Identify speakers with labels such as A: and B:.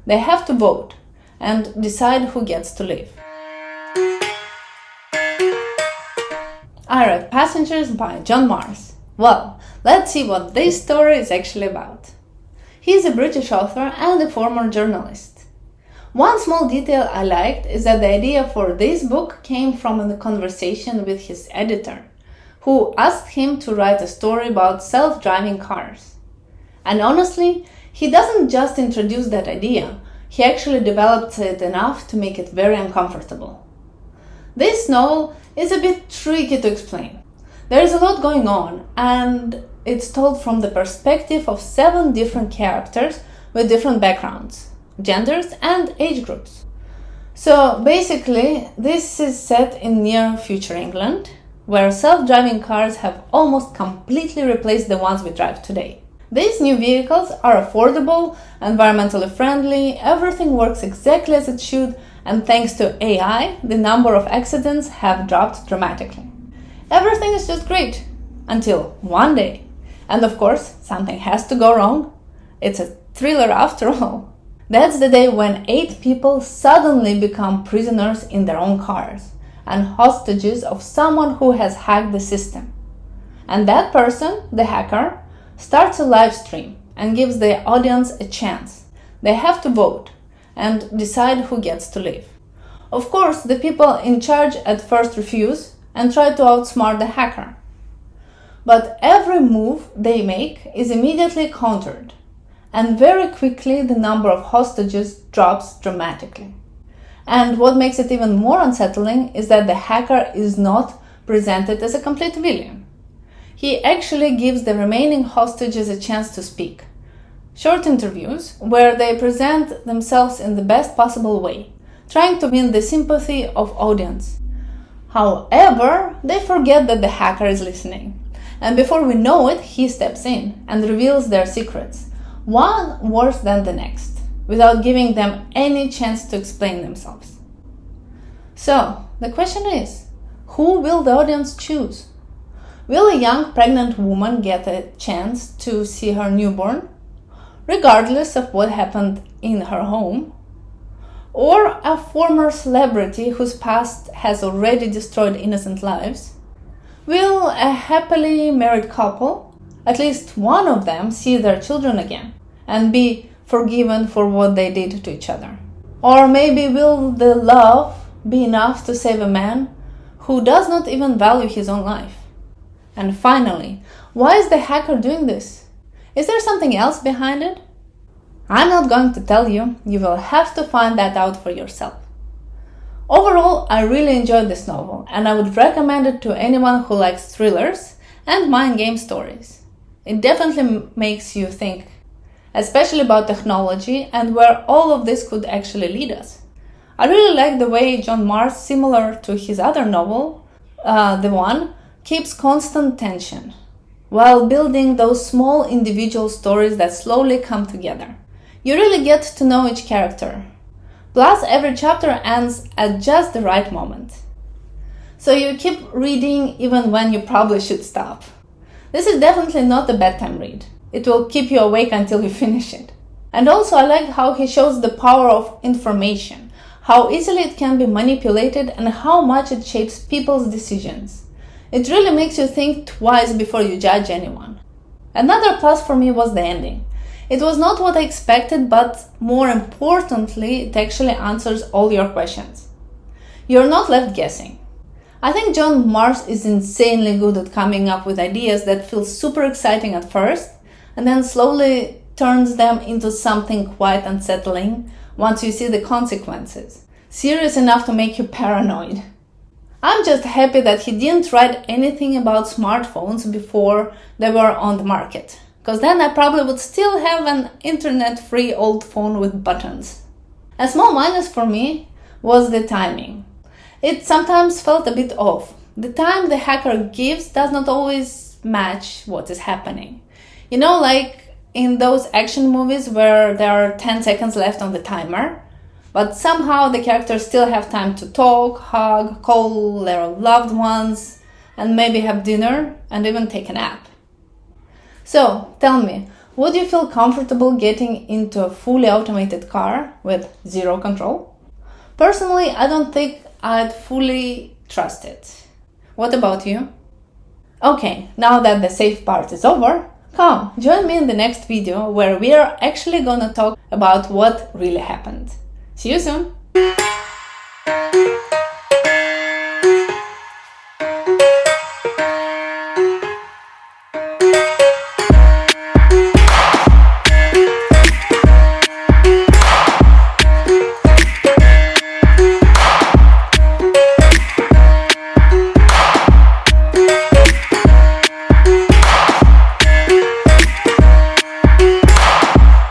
A: They have to vote and decide who gets to live. I Read Passengers by John Marrs. Well, let's see what this story is actually about. He is a British author and a former journalist. One small detail I liked is that the idea for this book came from a conversation with his editor, who asked him to write a story about self-driving cars. And honestly, he doesn't just introduce that idea, he actually developed it enough to make it very uncomfortable. This novel is a bit tricky to explain. There is a lot going on, and it's told from the perspective of 7 different characters with different backgrounds, genders, and age groups. So basically, this is set in near future England, where self-driving cars have almost completely replaced the ones we drive today. These new vehicles are affordable, environmentally friendly, everything works exactly as it should, and thanks to AI, the number of accidents have dropped dramatically. Everything is just great, until one day. And of course, something has to go wrong. It's a thriller after all. That's the day when 8 people suddenly become prisoners in their own cars and hostages of someone who has hacked the system. And that person, the hacker, starts a live stream and gives the audience a chance. They have to vote and decide who gets to live. Of course, the people in charge at first refuse and try to outsmart the hacker. But every move they make is immediately countered, and very quickly the number of hostages drops dramatically. And what makes it even more unsettling is that the hacker is not presented as a complete villain. He actually gives the remaining hostages a chance to speak. Short interviews where they present themselves in the best possible way, trying to win the sympathy of audience. However, they forget that the hacker is listening. And before we know it, he steps in and reveals their secrets, one worse than the next, without giving them any chance to explain themselves. So, the question is, who will the audience choose? Will a young pregnant woman get a chance to see her newborn, regardless of what happened in her home? Or a former celebrity whose past has already destroyed innocent lives? Will a happily married couple, at least one of them, see their children again and be forgiven for what they did to each other? Or maybe will the love be enough to save a man who does not even value his own life? And finally, why is the hacker doing this? Is there something else behind it? I'm not going to tell you, you will have to find that out for yourself. Overall, I really enjoyed this novel, and I would recommend it to anyone who likes thrillers and mind game stories. It definitely makes you think, especially about technology and where all of this could actually lead us. I really like the way John Marrs, similar to his other novel, The One, keeps constant tension, while building those small individual stories that slowly come together. You really get to know each character. Plus, every chapter ends at just the right moment. So you keep reading even when you probably should stop. This is definitely not a bedtime read. It will keep you awake until you finish it. And also I like how he shows the power of information, how easily it can be manipulated and how much it shapes people's decisions. It really makes you think twice before you judge anyone. Another plus for me was the ending. It was not what I expected, but more importantly, it actually answers all your questions. You're not left guessing. I think John Marrs is insanely good at coming up with ideas that feel super exciting at first, and then slowly turns them into something quite unsettling once you see the consequences. Serious enough to make you paranoid. I'm just happy that he didn't write anything about smartphones before they were on the market, because then I probably would still have an internet-free old phone with buttons. A small minus for me was the timing. It sometimes felt a bit off. The time the hacker gives does not always match what is happening. You know, like in those action movies where there are 10 seconds left on the timer, but somehow the characters still have time to talk, hug, call their loved ones, and maybe have dinner and even take a nap. So, tell me, Would you feel comfortable getting into a fully automated car with zero control? Personally, I don't think I'd fully trust it. What about you? Okay, now that the safe part is over, come, join me in the next video where we are actually gonna talk about what really happened. See you soon!